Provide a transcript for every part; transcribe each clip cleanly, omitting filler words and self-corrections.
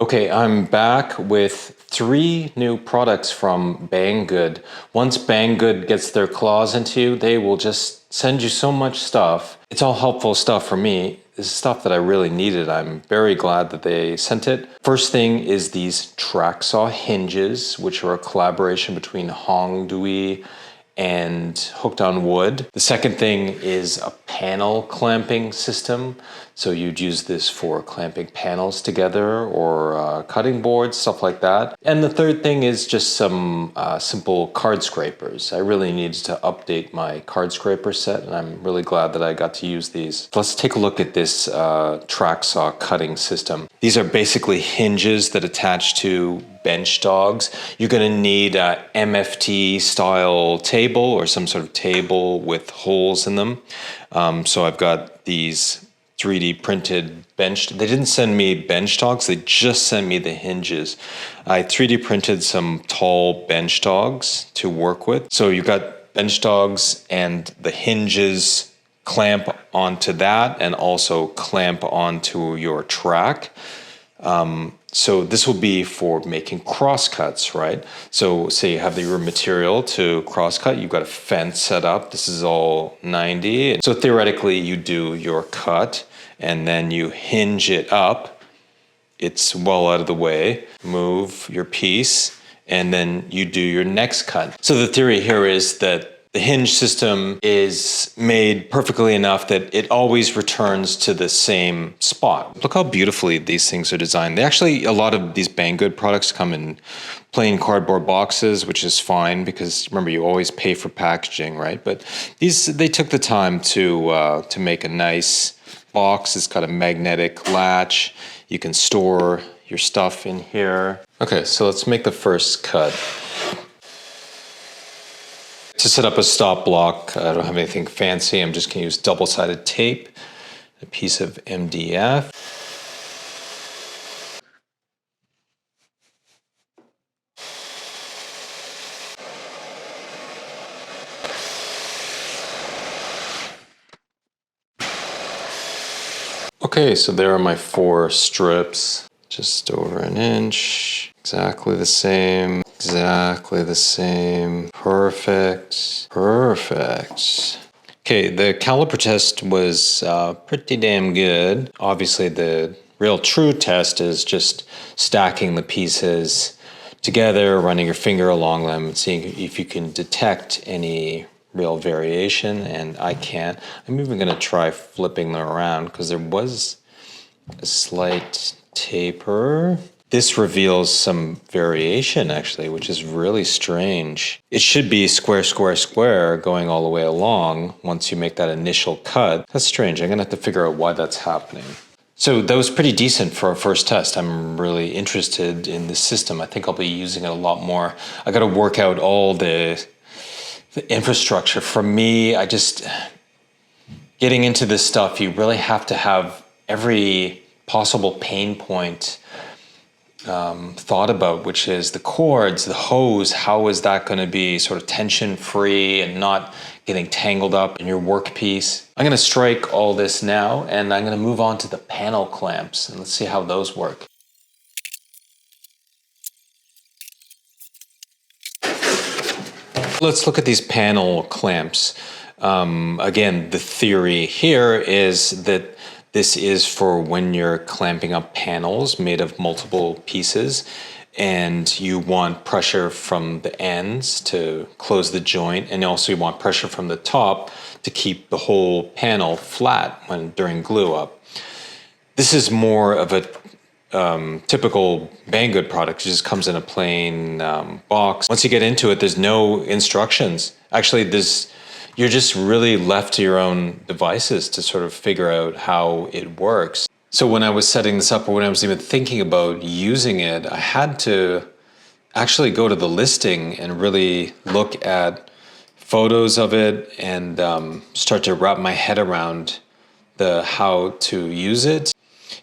Okay, I'm back with 3 new products from Banggood. Once Banggood gets their claws into you, they will just send you so much stuff. It's all helpful stuff for me. This is stuff that I really needed. I'm very glad that they sent it. First thing is these track saw hinges, which are a collaboration between Hongdui and Hooked on Wood. The second thing is a panel clamping system. So you'd use this for clamping panels together or cutting boards, stuff like that. And the third thing is just some simple card scrapers. I really needed to update my card scraper set, and I'm really glad that I got to use these. Let's take a look at this track saw cutting system. These are basically hinges that attach to bench dogs. You're going to need a MFT style table or some sort of table with holes in them. So I've got these 3D printed bench. They didn't send me bench dogs, they just sent me the hinges. I 3D printed some tall bench dogs to work with. So you've got bench dogs and the hinges clamp onto that and also clamp onto your track. So this will be for making crosscuts, right? So say you have your material to crosscut, you've got a fence set up. This is all 90. So theoretically you do your cut and then you hinge it up. It's well out of the way. Move your piece and then you do your next cut. So the theory here is that the hinge system is made perfectly enough that it always returns to the same spot. Look how beautifully these things are designed. They actually, a lot of these Banggood products come in plain cardboard boxes, which is fine because remember, you always pay for packaging, right? But these, they took the time to make a nice box. It's got a magnetic latch. You can store your stuff in here. Okay, so let's make the first cut. To set up a stop block, I don't have anything fancy. I'm just going to use double-sided tape, a piece of MDF. Okay, so there are my 4 strips. Just over an inch. Exactly the same. Exactly the same. Perfect. Perfect. Okay, the caliper test was pretty damn good. Obviously, the real true test is just stacking the pieces together, running your finger along them, and seeing if you can detect any real variation, and I can't. I'm even going to try flipping them around because there was a slight taper. This reveals some variation actually, which is really strange. It should be square, square, square going all the way along once you make that initial cut. That's strange. I'm gonna have to figure out why that's happening. So that was pretty decent for a first test. I'm really interested in this system. I think I'll be using it a lot more. I gotta work out all the infrastructure. For me, getting into this stuff, you really have to have every possible pain point thought about, which is the cords, the hose. How is that going to be sort of tension free and not getting tangled up in your workpiece? I'm going to strike all this now and I'm going to move on to the panel clamps and let's see how those work. Let's look at these panel clamps. Again, the theory here is that this is for when you're clamping up panels made of multiple pieces and you want pressure from the ends to close the joint, and also you want pressure from the top to keep the whole panel flat during glue up. This is more of a typical Banggood product. It just comes in a plain box. Once you get into it, there's no instructions. Actually, you're just really left to your own devices to sort of figure out how it works. So when I was setting this up, or when I was even thinking about using it, I had to actually go to the listing and really look at photos of it and start to wrap my head around how to use it.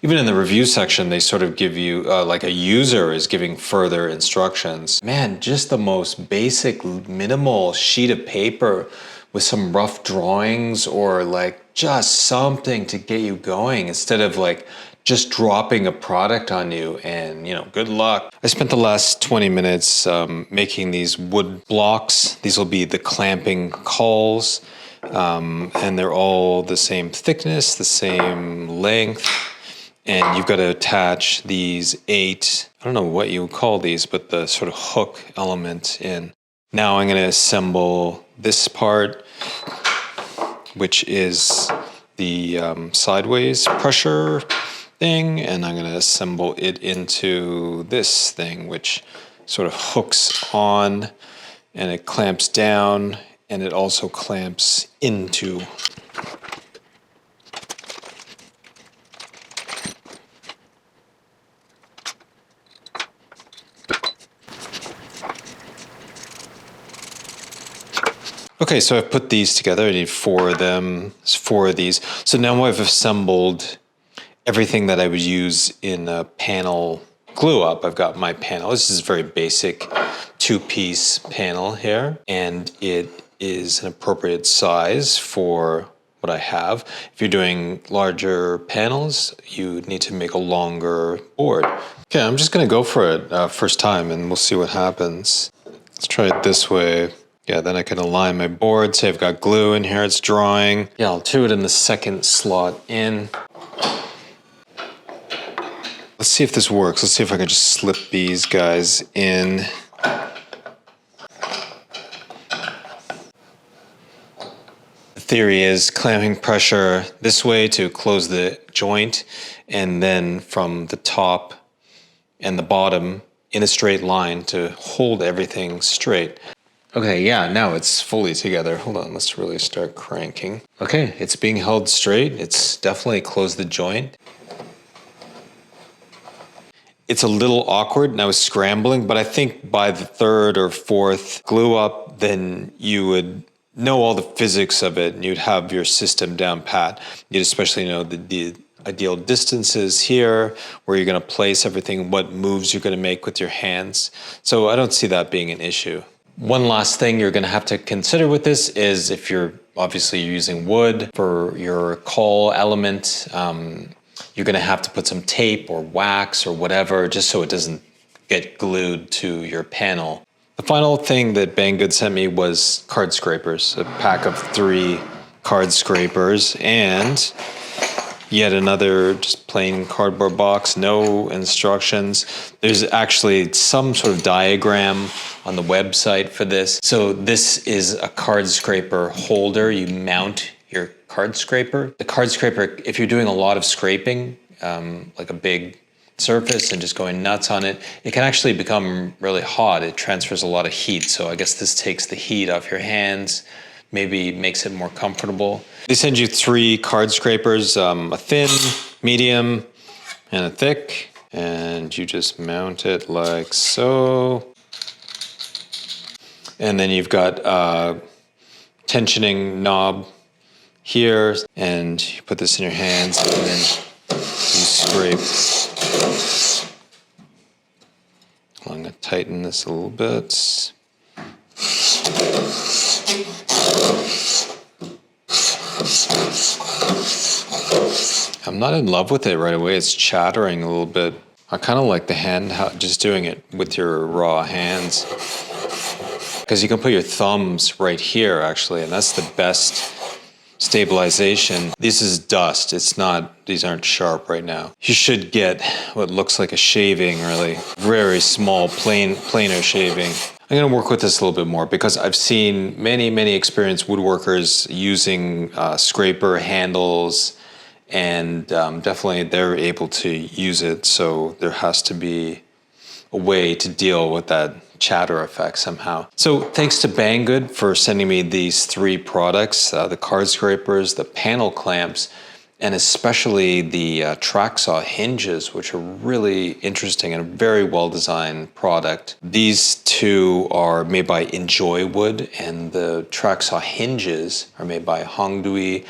Even in the review section, they sort of give you, like a user is giving further instructions. Man, just the most basic, minimal sheet of paper with some rough drawings or like just something to get you going instead of like just dropping a product on you and, you know, good luck. I spent the last 20 minutes making these wood blocks. These will be the clamping cauls, and they're all the same thickness, the same length. And you've got to attach these 8, I don't know what you would call these, but the sort of hook element in. Now I'm going to assemble this part, which is the sideways pressure thing, and I'm going to assemble it into this thing, which sort of hooks on, and it clamps down, and it also clamps into. Okay, so I've put these together. I need 4 of them. There's 4 of these. So now I've assembled everything that I would use in a panel glue up. I've got my panel. This is a very basic 2-piece panel here, and it is an appropriate size for what I have. If you're doing larger panels, you need to make a longer board. Okay, I'm just gonna go for it first time, and we'll see what happens. Let's try it this way. Yeah, then I can align my board. Say I've got glue in here, it's drying. Yeah, I'll do it in the second slot in. Let's see if this works. Let's see if I can just slip these guys in. The theory is clamping pressure this way to close the joint, and then from the top and the bottom in a straight line to hold everything straight. Okay, yeah, now it's fully together. Hold on, let's really start cranking. Okay, it's being held straight. It's definitely closed the joint. It's a little awkward, and I was scrambling, but I think by the 3rd or 4th glue up, then you would know all the physics of it, and you'd have your system down pat. You'd especially know the ideal distances here, where you're gonna place everything, what moves you're gonna make with your hands. So I don't see that being an issue. One last thing you're going to have to consider with this is if you're obviously using wood for your caul element, you're going to have to put some tape or wax or whatever just so it doesn't get glued to your panel. The final thing that Banggood sent me was card scrapers, a pack of 3 card scrapers, and yet another just plain cardboard box, no instructions. There's actually some sort of diagram on the website for this. So this is a card scraper holder. You mount your card scraper. The card scraper, if you're doing a lot of scraping, like a big surface and just going nuts on it, it can actually become really hot. It transfers a lot of heat. So I guess this takes the heat off your hands, maybe makes it more comfortable. They send you 3 card scrapers, a thin, medium, and a thick, and you just mount it like so. And then you've got a tensioning knob here, and you put this in your hands, and then you scrape. I'm going to tighten this a little bit. I'm not in love with it right away. It's chattering a little bit. I kind of like the hand, just doing it with your raw hands. Because you can put your thumbs right here, actually, and that's the best stabilization. This is dust. It's not, these aren't sharp right now. You should get what looks like a shaving, really. Very small, planer shaving. I'm going to work with this a little bit more because I've seen many experienced woodworkers using scraper handles, and definitely they're able to use it. So there has to be a way to deal with that chatter effect somehow. So thanks to Banggood for sending me these 3 products, the card scrapers, the panel clamps, and especially the track saw hinges, which are really interesting and a very well-designed product. These 2 are made by Enjoy Wood, and the track saw hinges are made by Hongdui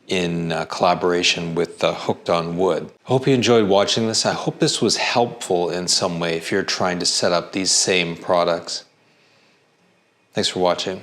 in collaboration with Hooked on Wood. I hope you enjoyed watching this. I hope this was helpful in some way if you're trying to set up these same products. Thanks for watching.